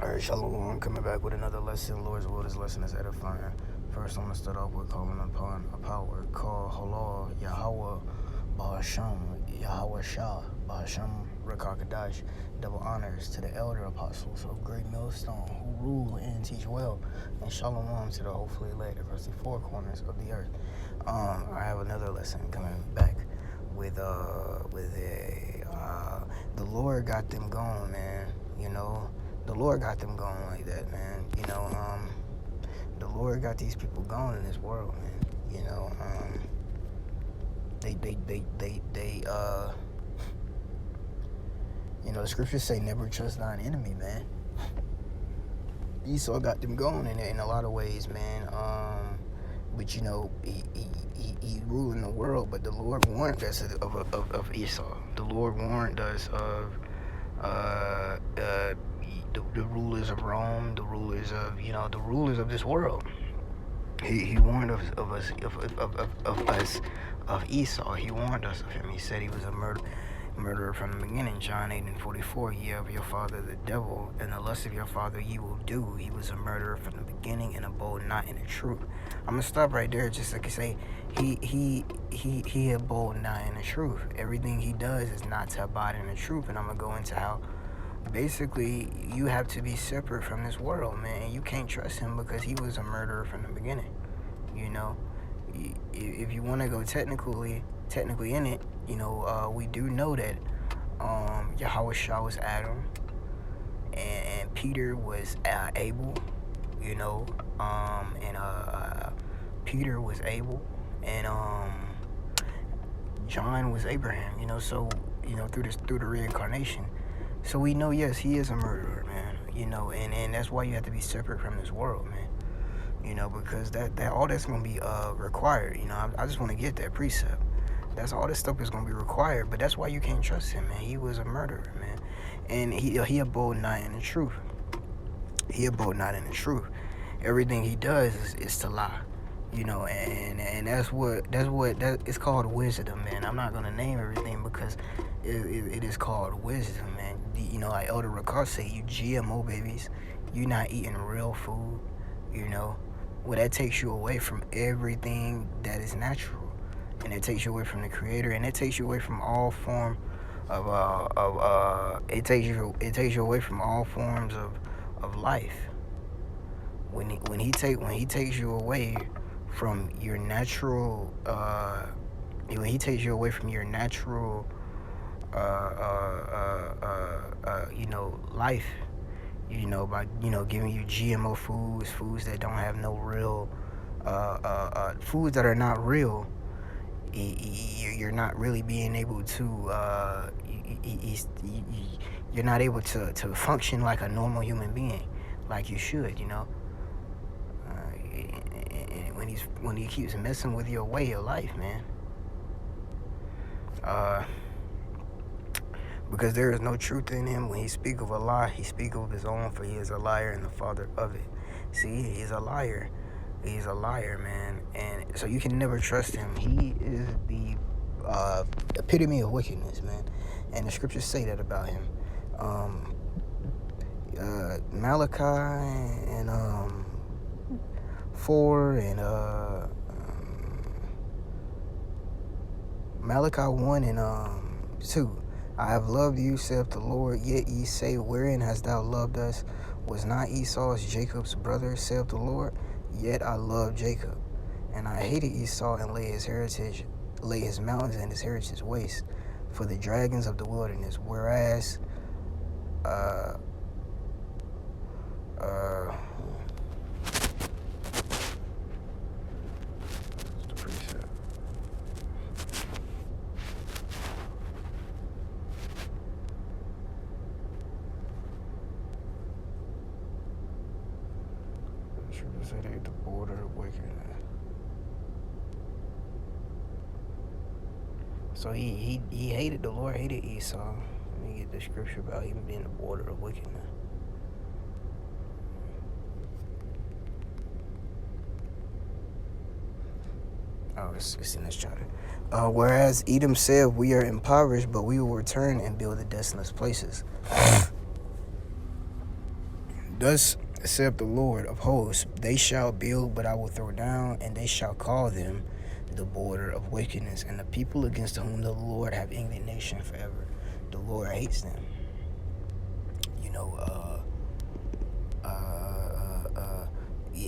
Alright, Shalom, coming back with another lesson. Lord's will, this lesson is edifying. First, I'm going to start off with calling upon a power called Halal, Yahweh, Bahasham, Yahweh Shah, Bahasham, Rekakadash. Double honors to the elder apostles of Great Millstone who rule and teach well. And Shalom to the hopefully elect across the four corners of the earth. I have another lesson coming back with the Lord got them going, man. You know, the Lord got them going like that, man. You know, the Lord got these people going in this world, man. You know, you know, the scriptures say never trust thine enemy, man. Esau got them going in a lot of ways, man. But you know, he ruling the world, but the Lord warned us of Esau. The Lord warned us of the rulers of Rome, the rulers of, you know, the rulers of this world. He warned us of Esau. He warned us of him. He said he was a murderer from the beginning. John 8:44. Ye of your father the devil, and the lust of your father ye will do. He was a murderer from the beginning, and abode not in the truth. I'm gonna stop right there, just like I say, he abode not in the truth. Everything he does is not to abide in the truth, and I'm gonna go into how basically you have to be separate from this world, man. You can't trust him because he was a murderer from the beginning. You know, if you want to go technically in it, you know, we do know that Yahweh Shah was Adam, and Peter was Abel, you know, and Peter was Abel, and John was Abraham, you know. So, you know, through the reincarnation. So we know, yes, he is a murderer, man, you know, and that's why you have to be separate from this world, man, you know, because that all that's going to be required, you know. I just want to get that precept. That's all this stuff is going to be required, but that's why you can't trust him, man. He was a murderer, man, and he abode not in the truth. He abode not in the truth. Everything he does is to lie, you know, and that's what it's called wisdom, man. I'm not going to name everything because it is called wisdom, man. You know, like Elder Ricard say, you GMO babies, you not eating real food, you know. Well, that takes you away from everything that is natural, and it takes you away from the Creator, and it takes you away from all form of it takes you away from all forms of life. When he takes you away from your natural when he takes you away from your natural you know, life, you know, by, you know, giving you GMO foods that don't have no real foods that are not real, you're not really being able to you're not able to function like a normal human being, like you should, you know. When he keeps messing with your way of life, man, because there is no truth in him. When he speak of a lie, he speak of his own, for he is a liar and the father of it. See, he's a liar. He's a liar, man. And so you can never trust him. He is the epitome of wickedness, man. And the scriptures say that about him. Malachi and 4 and Malachi 1 and 2. I have loved you, saith the Lord, yet ye say, wherein hast thou loved us? Was not Esau Jacob's brother, saith the Lord? Yet I loved Jacob, and I hated Esau, and lay his mountains and his heritage waste for the dragons of the wilderness. Whereas the border of wickedness. So he hated, the Lord hated Esau. Let me get the scripture about him being the border of wickedness. Oh, it's in this chapter. Whereas Edom said, we are impoverished, but we will return and build the desolate places. Thus saith the Lord of hosts, they shall build, but I will throw down, and they shall call them the border of wickedness, and the people against whom the Lord have indignation forever. The Lord hates them. You know,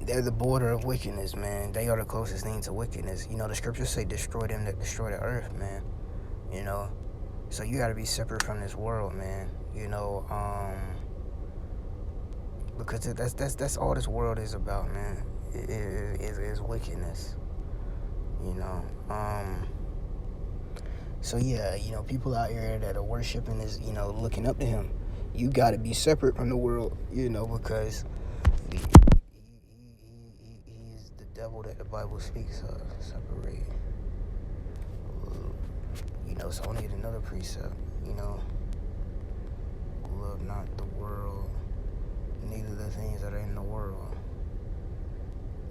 they're the border of wickedness, man. They are the closest thing to wickedness. You know, the scriptures say, destroy them that destroy the earth, man. You know, so you gotta be separate from this world, man. You know, because that's all this world is about, man. Is wickedness. You know, so yeah, you know, people out here that are worshiping is, you know, looking up to him. You gotta be separate from the world, you know, because he is the devil that the Bible speaks of. Separate. You know, so I need another precept, you know. Love not the world, neither the things that are in the world.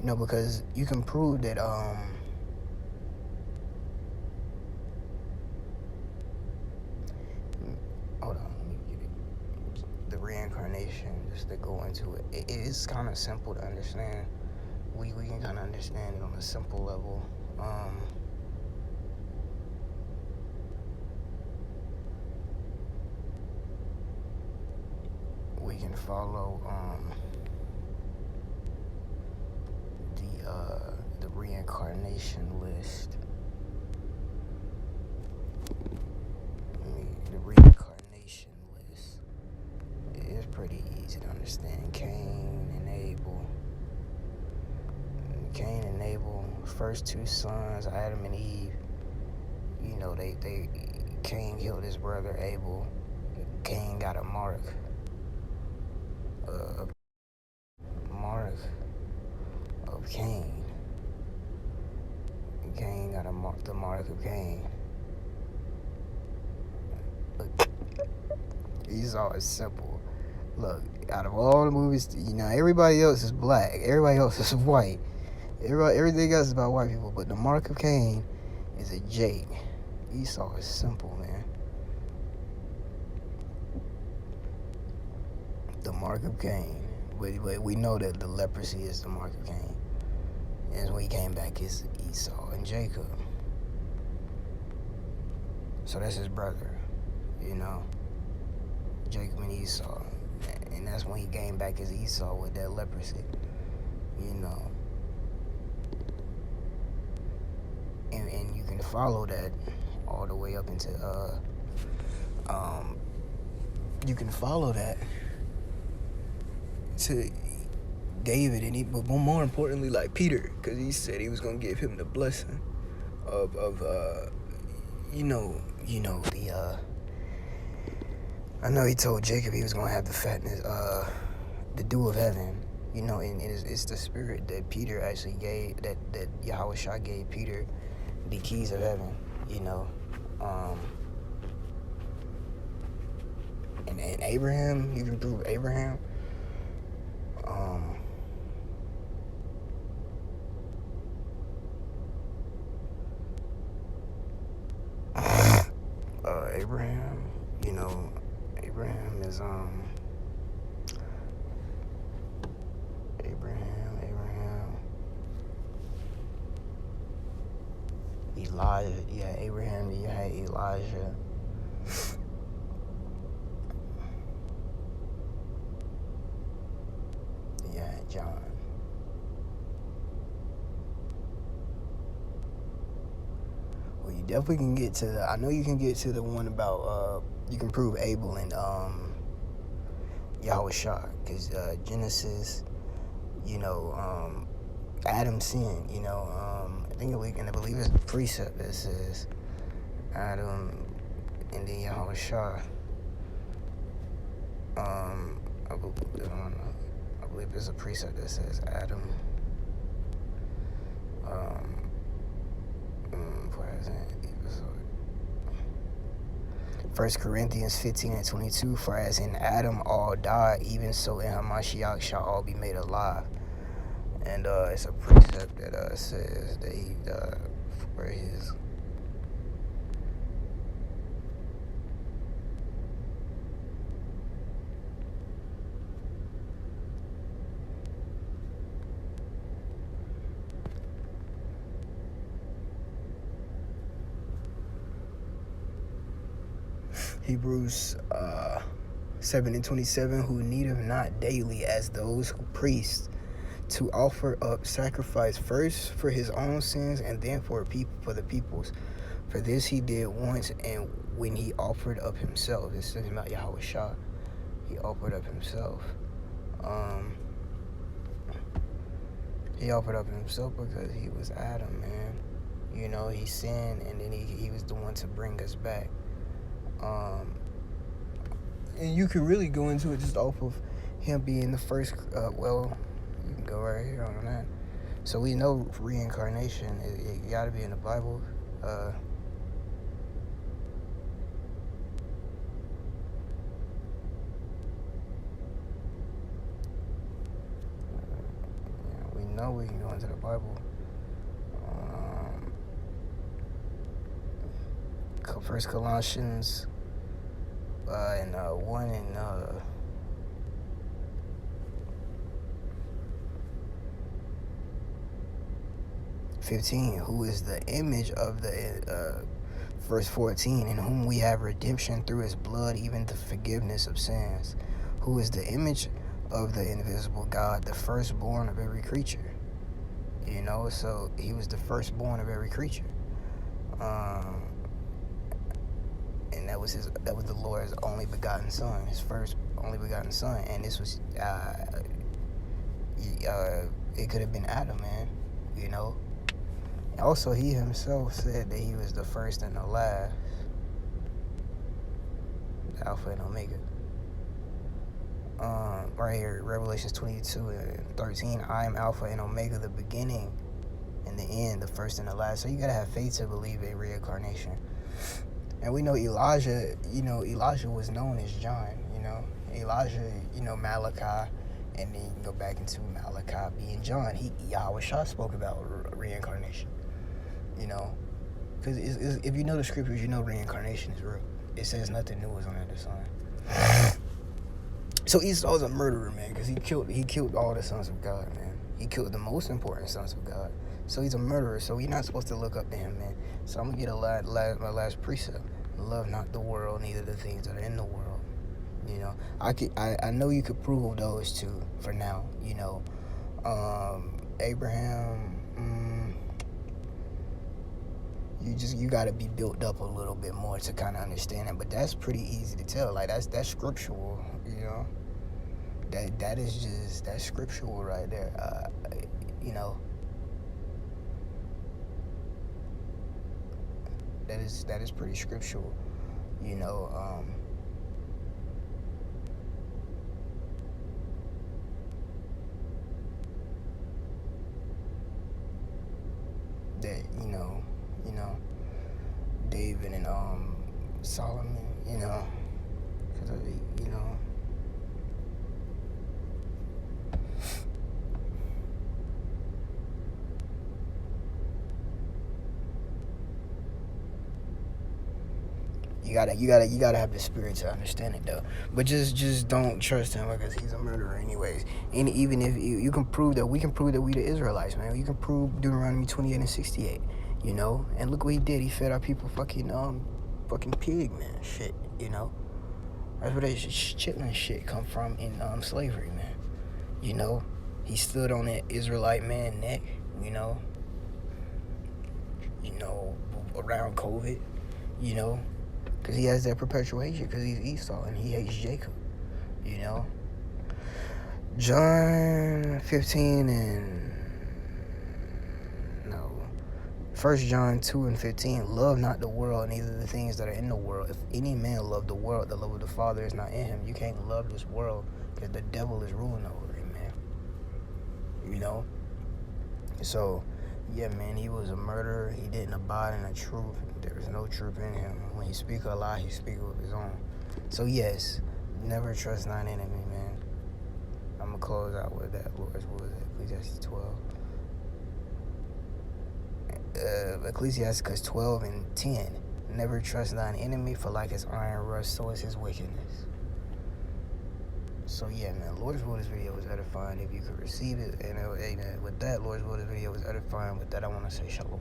You know, because you can prove that, hold on, let me get it. The reincarnation, just to go into it. It is kind of simple to understand. We can kind of understand it on a simple level. We can follow the reincarnation list. The reincarnation list. It is pretty easy to understand. Cain and Abel. Cain and Abel, first two sons, Adam and Eve. You know, Cain killed his brother Abel. Cain got a mark. Mark of Cain. Cain got the mark of Cain. Look, Esau is simple. Look, out of all the movies, you know, everybody else is black. Everybody else is white. Everything else is about white people. But the mark of Cain is a J. Esau is simple, man. The mark of Cain. But we know that the leprosy is the mark of Cain. And when he came back, it's Esau and Jacob. So that's his brother, you know. Jacob and Esau. And that's when he came back as Esau with that leprosy, you know. And you can follow that all the way up into, you can follow that to David, but more importantly, like Peter, because he said he was gonna give him the blessing of I know he told Jacob he was gonna have the fatness, the dew of heaven, you know, and it's the spirit that Peter actually gave, that Yahushua gave Peter the keys of heaven, you know, and Abraham, you can prove Abraham. Abraham, you know, Abraham is Elijah. Yeah, Abraham. You had Elijah. Yeah, John. Well, you definitely can get to the. I know you can get to the one about. You can prove Abel and Yahushua, because Genesis. You know, Adam sinned. You know, I believe it's a precept that says Adam and then Yahushua. I believe there's a precept that says Adam. First Corinthians 15:22, for as in Adam all die, even so in Hamashiach shall all be made alive. And it's a precept that says that he died for his. Hebrews 7:27, who needeth not daily as those who priests to offer up sacrifice first for his own sins and then for the people's. For this he did once, and when he offered up himself. This is about Yahweh Shah. He offered up himself. He offered up himself because he was Adam, man. You know, he sinned, and then he was the one to bring us back. And you can really go into it just off of him being the first. You can go right here on that. So we know reincarnation. It got to be in the Bible. We know we can go into the Bible. First Colossians and 1 and 15, who is the image of the verse 14, in whom we have redemption through his blood, even the forgiveness of sins, who is the image of the invisible God, the firstborn of every creature. You know, so he was the firstborn of every creature. And that was the Lord's only begotten son, his first only begotten son. And this was it could have been Adam, man, you know. Also, he himself said that he was the first and the last, the Alpha and Omega. Right here, Revelations 22:13, I am Alpha and Omega, the beginning and the end, the first and the last. So you gotta have faith to believe in reincarnation. And we know Elijah was known as John, you know. Elijah, you know, Malachi, and then you can go back into Malachi being John. Yahweh Shah spoke about reincarnation, you know. Because if you know the scriptures, you know reincarnation is real. It says nothing new is under the sun. So Esau's a murderer, man, because he killed all the sons of God, man. He killed the most important sons of God. So he's a murderer, so you're not supposed to look up to him, man. So I'm going to get my last precept. Love not the world, neither the things that are in the world. You know, I know you could prove those two for now, you know. Abraham, you got to be built up a little bit more to kind of understand it, but that's pretty easy to tell. Like, that's scriptural, you know. That's scriptural right there, you know. That is pretty scriptural, you know. That you know, David and Solomon, you know, because you know. You gotta have the spirit to understand it though. But just don't trust him because he's a murderer anyways. And even if you can prove that, we can prove that we the Israelites, man. You can prove Deuteronomy 28:68, you know. And look what he did. He fed our people fucking pig, man. Shit, you know. That's where that chitlin shit come from in slavery, man. You know, he stood on that Israelite man neck, you know, around COVID, you know. Because he has that perpetuation, because he's Esau and he hates Jacob, you know. John 15 and 1 John 2:15, love not the world, neither the things that are in the world. If any man love the world, the love of the Father is not in him. You can't love this world because the devil is ruling over it, man. You know? So, yeah, man, he was a murderer. He didn't abide in the truth. There is no truth in him. When he speaks a lie, he speaks with his own. So, yes, never trust thine enemy, man. I'm going to close out with that. What was it? Ecclesiastes 12. Ecclesiastes 12:10. Never trust thine enemy, for like his iron rust, so is his wickedness. So yeah, man, Lord's will, this video was edifying if you could receive it. And with that, Lord's will, this video was edifying. With that, I want to say shalom.